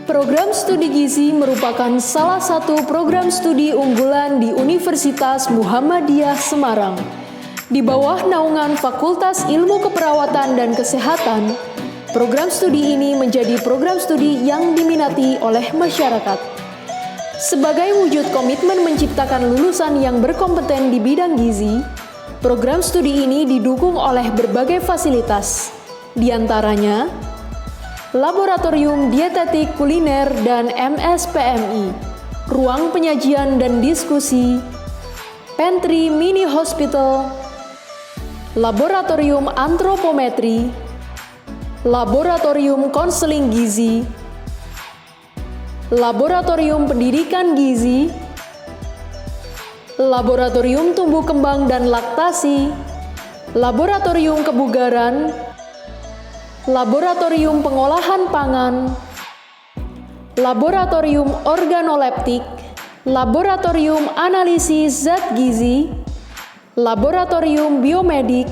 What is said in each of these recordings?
Program Studi Gizi merupakan salah satu program studi unggulan di Universitas Muhammadiyah Semarang. Di bawah naungan Fakultas Ilmu Keperawatan dan Kesehatan, program studi ini menjadi program studi yang diminati oleh masyarakat. Sebagai wujud komitmen menciptakan lulusan yang berkompeten di bidang gizi, program studi ini didukung oleh berbagai fasilitas, di antaranya Laboratorium Dietetik Kuliner dan MSPMI, ruang penyajian dan diskusi, pantry mini hospital, laboratorium antropometri, laboratorium konseling gizi, laboratorium pendidikan gizi, laboratorium tumbuh kembang dan laktasi, laboratorium kebugaran, laboratorium pengolahan pangan, laboratorium organoleptik, laboratorium analisis zat gizi, laboratorium biomedik,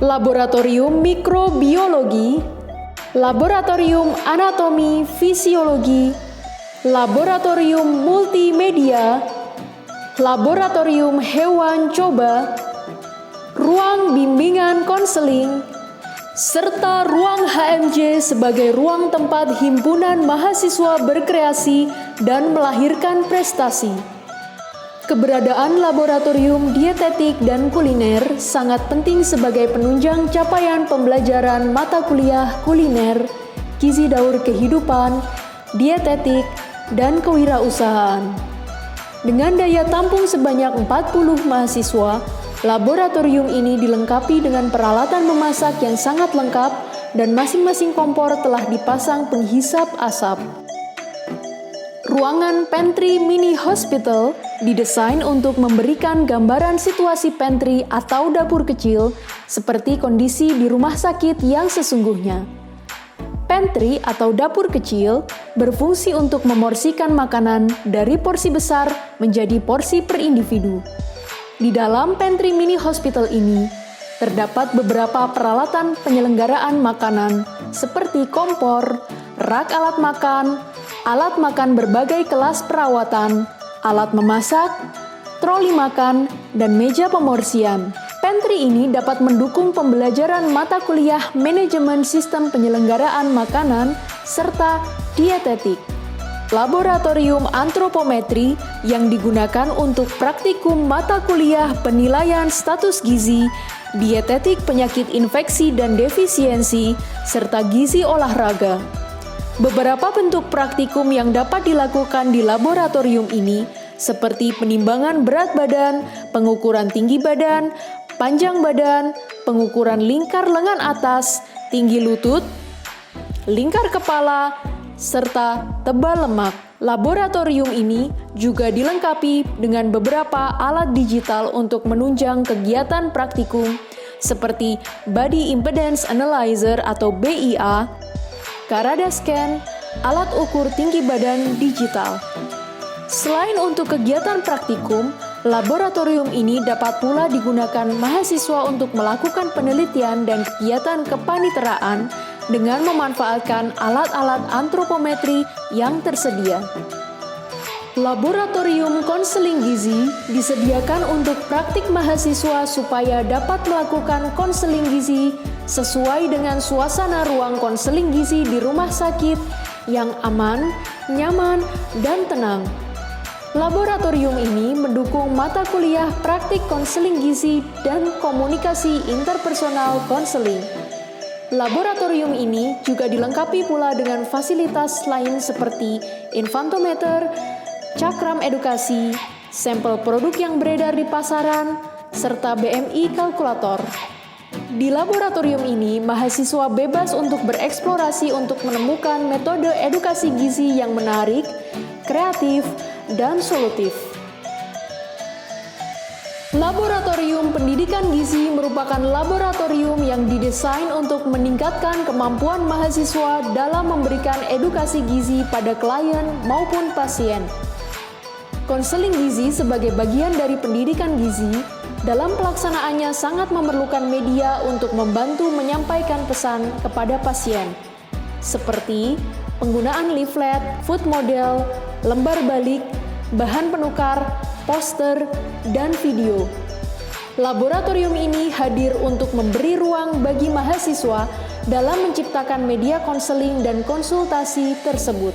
laboratorium mikrobiologi, laboratorium anatomi fisiologi, laboratorium multimedia, laboratorium hewan coba, ruang bimbingan konseling, serta ruang HMJ sebagai ruang tempat himpunan mahasiswa berkreasi dan melahirkan prestasi. Keberadaan laboratorium dietetik dan kuliner sangat penting sebagai penunjang capaian pembelajaran mata kuliah kuliner, gizi daur kehidupan, dietetik, dan kewirausahaan. Dengan daya tampung sebanyak 40 mahasiswa, laboratorium ini dilengkapi dengan peralatan memasak yang sangat lengkap dan masing-masing kompor telah dipasang penghisap asap. Ruangan pantry mini hospital didesain untuk memberikan gambaran situasi pantry atau dapur kecil seperti kondisi di rumah sakit yang sesungguhnya. Pantry atau dapur kecil berfungsi untuk memorsikan makanan dari porsi besar menjadi porsi per individu. Di dalam pantry mini hospital ini, terdapat beberapa peralatan penyelenggaraan makanan seperti kompor, rak alat makan berbagai kelas perawatan, alat memasak, troli makan, dan meja pemorsian. Pantry ini dapat mendukung pembelajaran mata kuliah manajemen sistem penyelenggaraan makanan serta dietetik. Laboratorium antropometri yang digunakan untuk praktikum mata kuliah penilaian status gizi, dietetik penyakit infeksi dan defisiensi, serta gizi olahraga. Beberapa bentuk praktikum yang dapat dilakukan di laboratorium ini seperti penimbangan berat badan, pengukuran tinggi badan, panjang badan, pengukuran lingkar lengan atas, tinggi lutut, lingkar kepala, serta tebal lemak. Laboratorium ini juga dilengkapi dengan beberapa alat digital untuk menunjang kegiatan praktikum seperti Body Impedance Analyzer atau BIA, Karada Scan, alat ukur tinggi badan digital. Selain untuk kegiatan praktikum, laboratorium ini dapat pula digunakan mahasiswa untuk melakukan penelitian dan kegiatan kepaniteraan dengan memanfaatkan alat-alat antropometri yang tersedia. Laboratorium konseling gizi disediakan untuk praktik mahasiswa supaya dapat melakukan konseling gizi sesuai dengan suasana ruang konseling gizi di rumah sakit yang aman, nyaman, dan tenang. Laboratorium ini mendukung mata kuliah praktik konseling gizi dan komunikasi interpersonal konseling. Laboratorium ini juga dilengkapi pula dengan fasilitas lain seperti infantometer, cakram edukasi, sampel produk yang beredar di pasaran, serta BMI kalkulator. Di laboratorium ini, mahasiswa bebas untuk bereksplorasi untuk menemukan metode edukasi gizi yang menarik, kreatif, dan solutif. Laboratorium Pendidikan Gizi merupakan laboratorium yang didesain untuk meningkatkan kemampuan mahasiswa dalam memberikan edukasi gizi pada klien maupun pasien. Konseling gizi sebagai bagian dari pendidikan gizi, dalam pelaksanaannya sangat memerlukan media untuk membantu menyampaikan pesan kepada pasien, seperti penggunaan leaflet, food model, lembar balik, bahan penukar, poster, dan video. Laboratorium ini hadir untuk memberi ruang bagi mahasiswa dalam menciptakan media konseling dan konsultasi tersebut.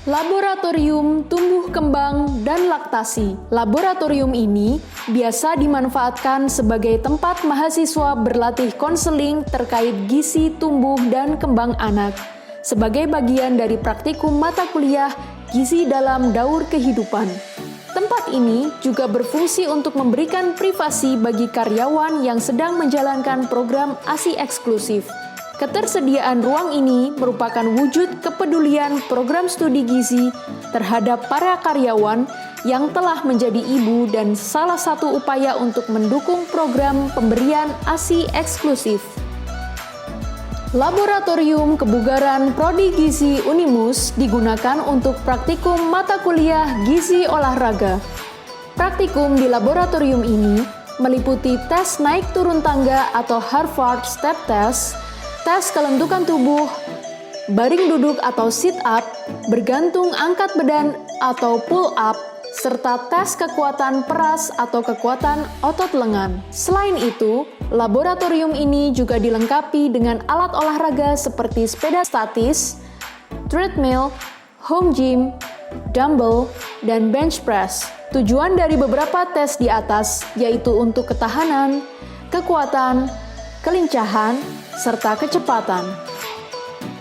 Laboratorium tumbuh kembang dan laktasi. Laboratorium ini biasa dimanfaatkan sebagai tempat mahasiswa berlatih konseling terkait gizi tumbuh dan kembang anak, sebagai bagian dari praktikum mata kuliah gizi dalam daur kehidupan. Tempat ini juga berfungsi untuk memberikan privasi bagi karyawan yang sedang menjalankan program ASI eksklusif. Ketersediaan ruang ini merupakan wujud kepedulian program studi gizi terhadap para karyawan yang telah menjadi ibu dan salah satu upaya untuk mendukung program pemberian ASI eksklusif. Laboratorium Kebugaran Prodi Gizi Unimus digunakan untuk praktikum mata kuliah gizi olahraga. Praktikum di laboratorium ini meliputi tes naik turun tangga atau Harvard Step Test, tes kelentukan tubuh, baring duduk atau sit up, bergantung angkat badan atau pull up, serta tes kekuatan peras atau kekuatan otot lengan. Selain itu, laboratorium ini juga dilengkapi dengan alat olahraga seperti sepeda statis, treadmill, home gym, dumbbell, dan bench press. Tujuan dari beberapa tes di atas yaitu untuk ketahanan, kekuatan, kelincahan, serta kecepatan.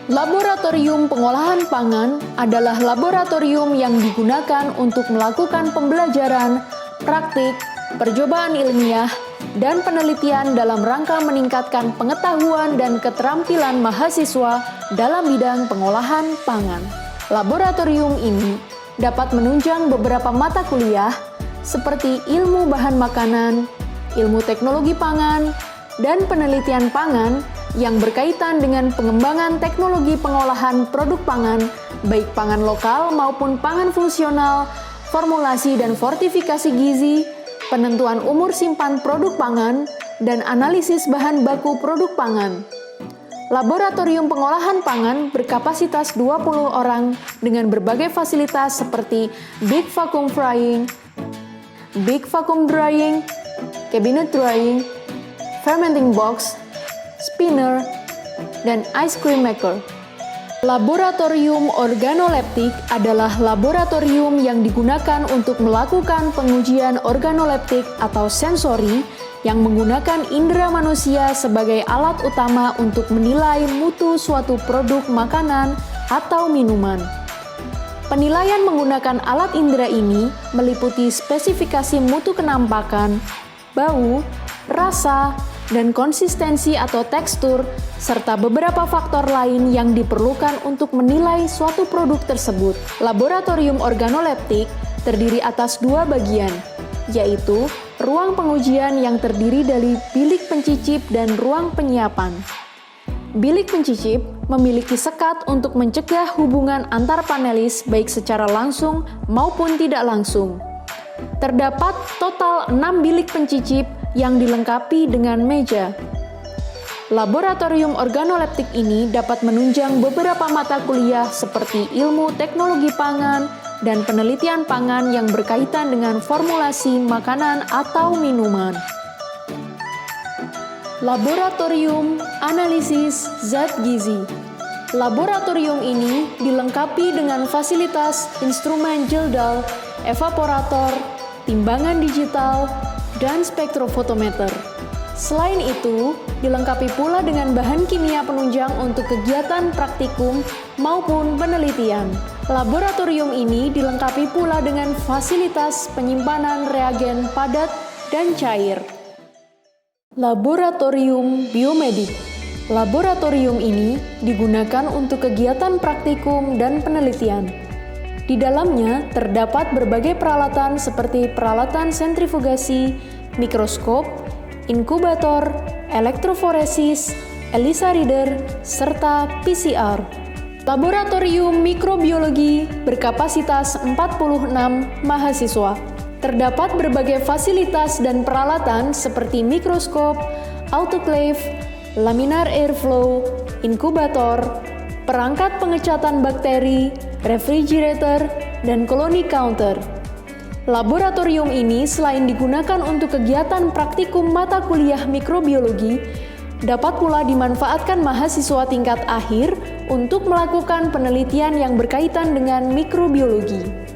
Laboratorium Pengolahan Pangan adalah laboratorium yang digunakan untuk melakukan pembelajaran, praktik, percobaan ilmiah, dan penelitian dalam rangka meningkatkan pengetahuan dan keterampilan mahasiswa dalam bidang pengolahan pangan. Laboratorium ini dapat menunjang beberapa mata kuliah seperti ilmu bahan makanan, ilmu teknologi pangan, dan penelitian pangan yang berkaitan dengan pengembangan teknologi pengolahan produk pangan, baik pangan lokal maupun pangan fungsional, formulasi dan fortifikasi gizi, penentuan umur simpan produk pangan, dan analisis bahan baku produk pangan. Laboratorium Pengolahan Pangan berkapasitas 20 orang dengan berbagai fasilitas seperti Big Vacuum Frying, Big Vacuum Drying, Cabinet Drying, Fermenting Box, Spinner, dan Ice Cream Maker. Laboratorium Organoleptik adalah laboratorium yang digunakan untuk melakukan pengujian organoleptik atau sensori yang menggunakan indera manusia sebagai alat utama untuk menilai mutu suatu produk makanan atau minuman. Penilaian menggunakan alat indera ini meliputi spesifikasi mutu kenampakan, bau, rasa, dan konsistensi atau tekstur, serta beberapa faktor lain yang diperlukan untuk menilai suatu produk tersebut. Laboratorium organoleptik terdiri atas dua bagian, yaitu ruang pengujian yang terdiri dari bilik pencicip dan ruang penyiapan. Bilik pencicip memiliki sekat untuk mencegah hubungan antar panelis baik secara langsung maupun tidak langsung. Terdapat total 6 bilik pencicip yang dilengkapi dengan meja. Laboratorium organoleptik ini dapat menunjang beberapa mata kuliah seperti ilmu teknologi pangan dan penelitian pangan yang berkaitan dengan formulasi makanan atau minuman. Laboratorium Analisis Zat Gizi. Laboratorium ini dilengkapi dengan fasilitas instrumen Geldal, evaporator, timbangan digital, dan spektrofotometer. Selain itu, dilengkapi pula dengan bahan kimia penunjang untuk kegiatan praktikum maupun penelitian. Laboratorium ini dilengkapi pula dengan fasilitas penyimpanan reagen padat dan cair. Laboratorium Biomedik. Laboratorium ini digunakan untuk kegiatan praktikum dan penelitian. Di dalamnya terdapat berbagai peralatan seperti peralatan sentrifugasi, mikroskop, inkubator, elektroforesis, ELISA reader, serta PCR. Laboratorium Mikrobiologi berkapasitas 46 mahasiswa. Terdapat berbagai fasilitas dan peralatan seperti mikroskop, autoclave, laminar airflow, inkubator, perangkat pengecatan bakteri, refrigerator, dan colony counter. Laboratorium ini selain digunakan untuk kegiatan praktikum mata kuliah mikrobiologi, dapat pula dimanfaatkan mahasiswa tingkat akhir untuk melakukan penelitian yang berkaitan dengan mikrobiologi.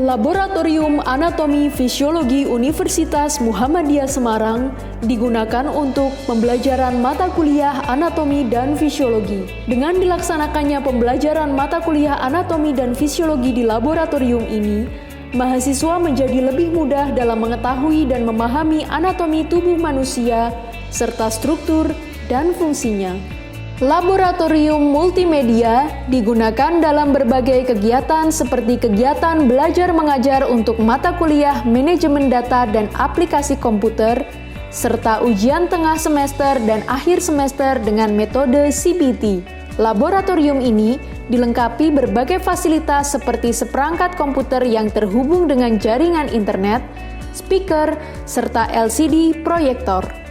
Laboratorium Anatomi Fisiologi Universitas Muhammadiyah Semarang digunakan untuk pembelajaran mata kuliah anatomi dan fisiologi. Dengan dilaksanakannya pembelajaran mata kuliah anatomi dan fisiologi di laboratorium ini, mahasiswa menjadi lebih mudah dalam mengetahui dan memahami anatomi tubuh manusia serta struktur dan fungsinya. Laboratorium multimedia digunakan dalam berbagai kegiatan seperti kegiatan belajar mengajar untuk mata kuliah manajemen data dan aplikasi komputer, serta ujian tengah semester dan akhir semester dengan metode CBT. Laboratorium ini dilengkapi berbagai fasilitas seperti seperangkat komputer yang terhubung dengan jaringan internet, speaker, serta LCD proyektor.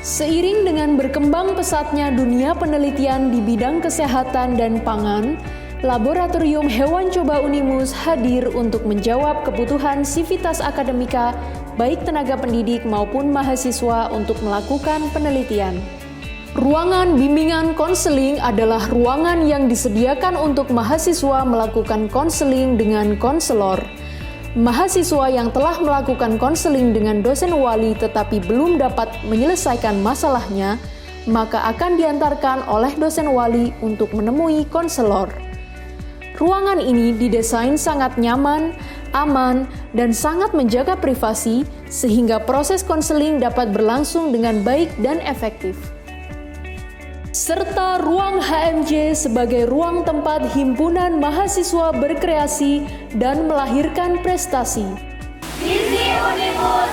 Seiring dengan berkembang pesatnya dunia penelitian di bidang kesehatan dan pangan, Laboratorium Hewan Coba Unimus hadir untuk menjawab kebutuhan sivitas akademika, baik tenaga pendidik maupun mahasiswa untuk melakukan penelitian. Ruangan bimbingan konseling adalah ruangan yang disediakan untuk mahasiswa melakukan konseling dengan konselor. Mahasiswa yang telah melakukan konseling dengan dosen wali tetapi belum dapat menyelesaikan masalahnya, maka akan diantarkan oleh dosen wali untuk menemui konselor. Ruangan ini didesain sangat nyaman, aman, dan sangat menjaga privasi sehingga proses konseling dapat berlangsung dengan baik dan efektif. Serta ruang HMJ sebagai ruang tempat himpunan mahasiswa berkreasi dan melahirkan prestasi. Visi Unimus